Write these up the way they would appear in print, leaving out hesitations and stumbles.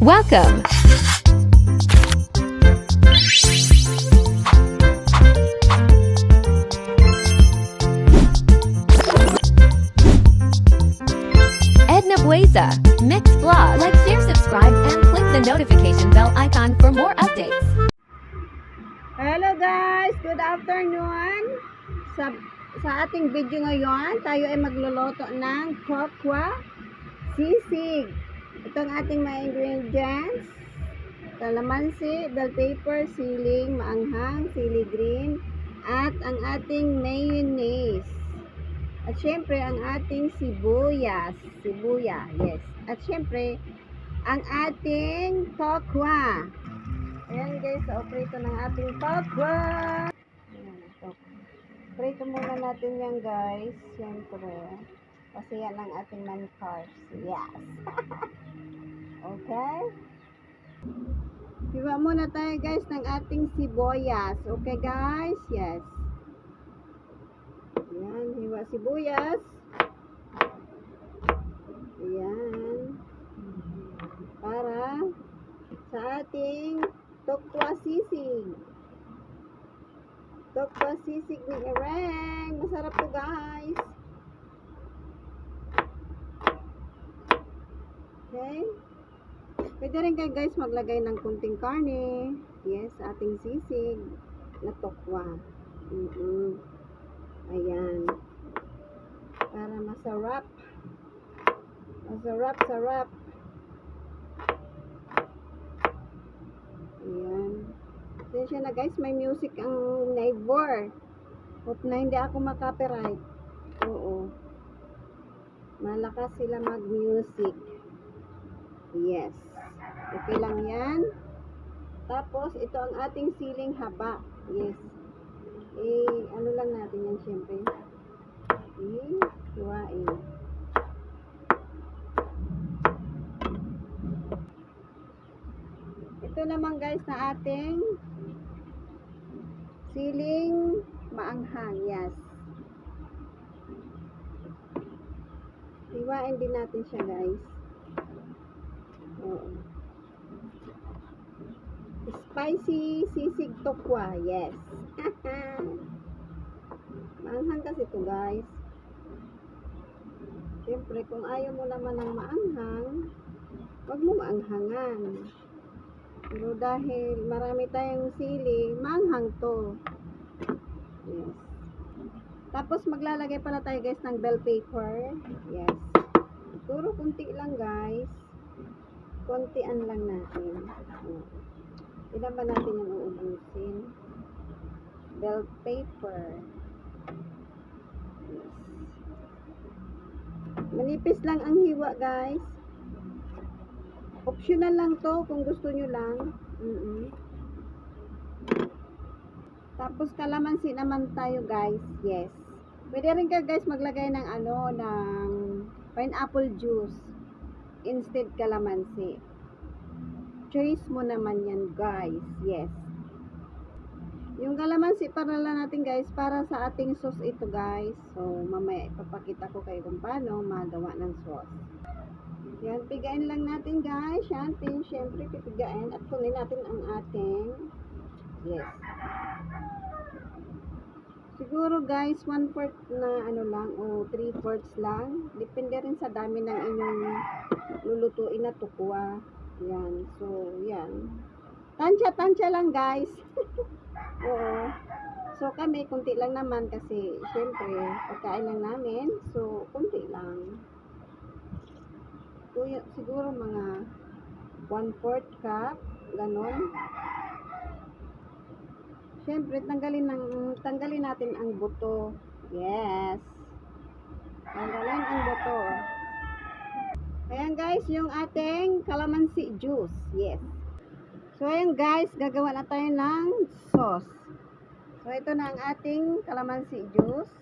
Welcome! Edna Bueza, Mixed Vlog. Like, share, subscribe, and click the notification bell icon for more updates. Hello guys! Good afternoon! Sa ating video ngayon, tayo ay magluluto ng kokwa sisig. Ito ang ating mga ingredients. Calamansi, bell pepper, siling, maanghang, sili green, at ang ating mayonnaise. At syempre, ang ating sibuyas. Yes. At syempre, ang ating tokwa. Ayan guys, operate ng ating tokwa. Prito muna natin yan guys. Syempre, kasi yan ang ating non-carbs. Yes. Okay? Hiwa muna tayo guys ng ating sibuyas. Okay guys? Yes. Ayan, hiwa sibuyas. Ayan. Para sa ating tokwa sisig. Tokwa sisig ni Ireng. Masarap to guys. Okay? Pwede rin kayo guys maglagay ng kunting karne. Yes, ating sisig na tokwa. Ayan. Para masarap. Masarap. Ayan. Attention na guys, may music ang neighbor. Hope na hindi ako makapiright. Oo. Malakas sila mag-music. Yes. Okay lang yan. Tapos, ito ang ating siling haba. Yes. Ano lang natin yan syempre. Hiwain. Ito naman guys na ating siling maanghang. Yes. Hiwain din natin siya guys. Oo. Spicy sisig tokwa. Yes. Maanghang kasi ito guys. Siyempre kung ayaw mo naman ng maanghang, wag mo maanghangan. Pero dahil marami tayong sili, maanghang to. Yes. Tapos maglalagay pala tayo guys ng bell pepper. Yes. Puro kunti lang guys. Kontian lang natin. Ilan ba natin yung uubusin? Bell pepper. Yes. Manipis lang ang hiwa guys. Optional lang to kung gusto nyo lang. Tapos kalamansi naman tayo guys. Yes. Pwede rin kayo guys maglagay ng ng pineapple juice instead kalamansi. Choice mo naman yan guys. Yes. Yung kalamansi para lang natin guys para sa ating sauce ito guys. So mamaya ipapakita ko kayo kung paano magawa ng sauce. Yan, pigain lang natin guys. Yan, syempre pipigain at kunin natin ang ating siguro guys 1/4 na lang o 3/4 lang. Depende rin sa dami ng inyong lulutuin na tukwa. Yan, so yan. Tansya lang guys. Oo. So kami kunti lang naman kasi syempre pagkain lang namin. So kunti lang. Siguro mga 1/4 cup, ganon. Siyempre, tanggalin natin ang buto. Yes. Tanggalin ang buto. Ayan guys, yung ating calamansi juice. Yes. So ayan guys, gagawa na tayo ng sauce. So ito na ang ating calamansi juice.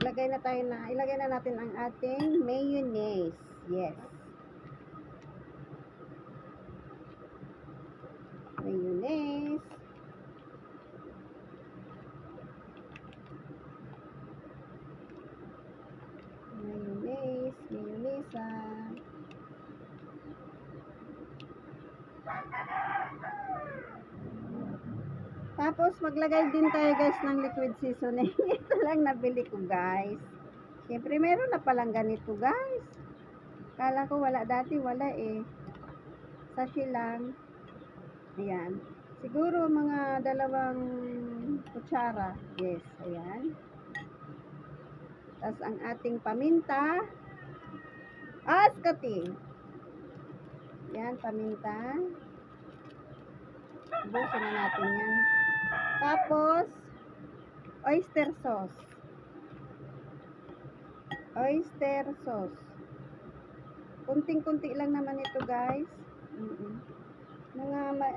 Ilagay na natin ang ating mayonnaise. Yes. Mayonnaise. Mayonnaise. Tapos maglagay din tayo guys ng liquid seasoning. Ito lang nabili ko guys. Siyempre meron na palang ganito guys. Kala ko wala dati, wala eh. Sachet lang. Ayan. Siguro mga 2 kutsara. Yes, ayan. Tapos ang ating paminta. Askati. Ayan, paminta. Busin na natin yan. Tapos, oyster sauce. Oyster sauce. Kunting-kunti lang naman ito guys.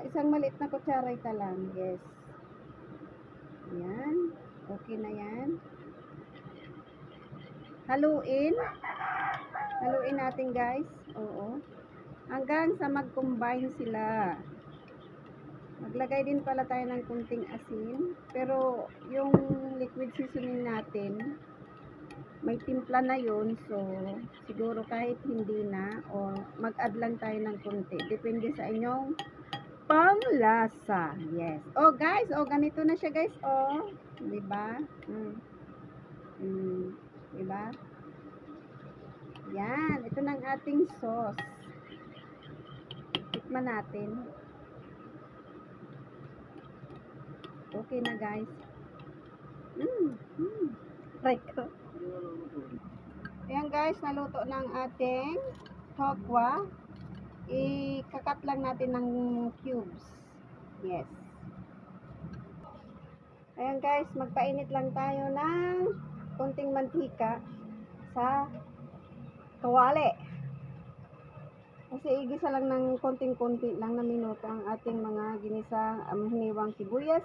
Isang maliit na kutsara ita lang. Yes. Ayan. Okay na yan. Haluin. Haluin natin guys. Oo. Hanggang sa mag-combine sila. Maglagay din pala tayo ng kunting asin. Pero yung liquid seasoning natin, may timpla na yun. So, siguro kahit hindi na, o mag-add lang tayo ng kunti. Depende sa inyong panglasa. Yes. Oh guys, oh ganito na siya guys. Oh, diba? Diba? Yan. Ito na ang ating sauce. Tikman natin. Okay na guys. Right ko. Ayan guys, naluto ng ating tokwa. Ikakat lang natin ng cubes. Yes. Ayan guys, magpainit lang tayo ng konting mantika sa kawali. Kasi igisa lang ng konting-konti lang na minuto ang ating mga ginisa, hiniwang sibuyas,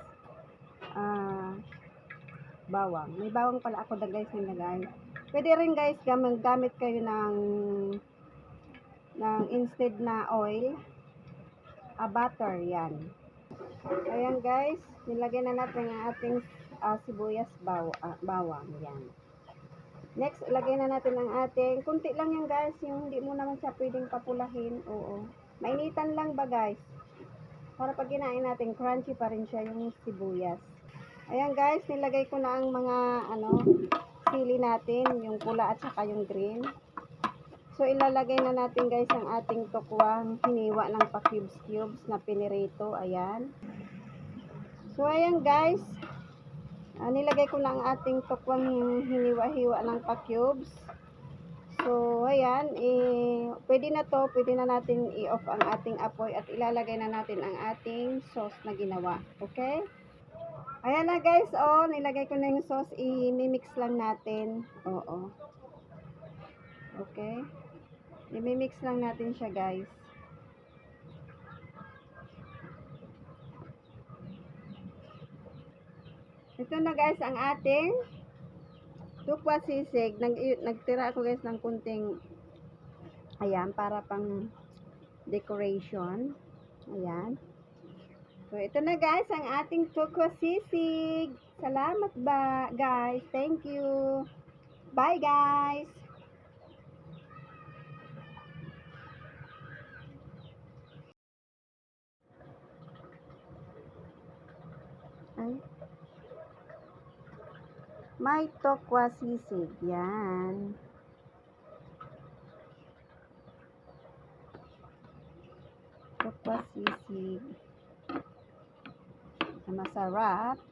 bawang. May bawang pala ako na guys nilagay. Pwede rin guys gamit kayo ng instead na oil, butter yan. Ayan guys, nilagay na natin ang ating sibuyas, bawang yan. Next, ilagay na natin ang ating, kunti lang yan guys, yung hindi mo naman siya pwedeng papulahin. Oo. Mainitan lang ba guys? Para pag kinain natin, crunchy pa rin siya yung sibuyas. Ayan guys, nilagay ko na ang mga sili natin, yung pula at saka yung green. So ilalagay na natin guys ang ating tokwang hiniwa ng pa cubes na pinirito. Ayan. So ayan guys, nilagay ko na ang ating tokwang hiniwa-hiwa ng pa cubes. So ayan, pwede na to, pwede na natin i-off ang ating apoy at ilalagay na natin ang ating sauce na ginawa. Okay? Ayan na guys, oh, nilagay ko na yung sauce, i-mix lang natin. Oo. Okay? I-mix lang natin siya guys. Ito na guys ang ating tukwa sisig. Nagtira ako guys ng kunting, ayan, para pang decoration. Ayan. So, ito na guys, ang ating tukwa sisig. Salamat ba, guys. Thank you. Bye, guys. Ay. May tukwa sisig. Yan. Tukwa sisig. Masarap.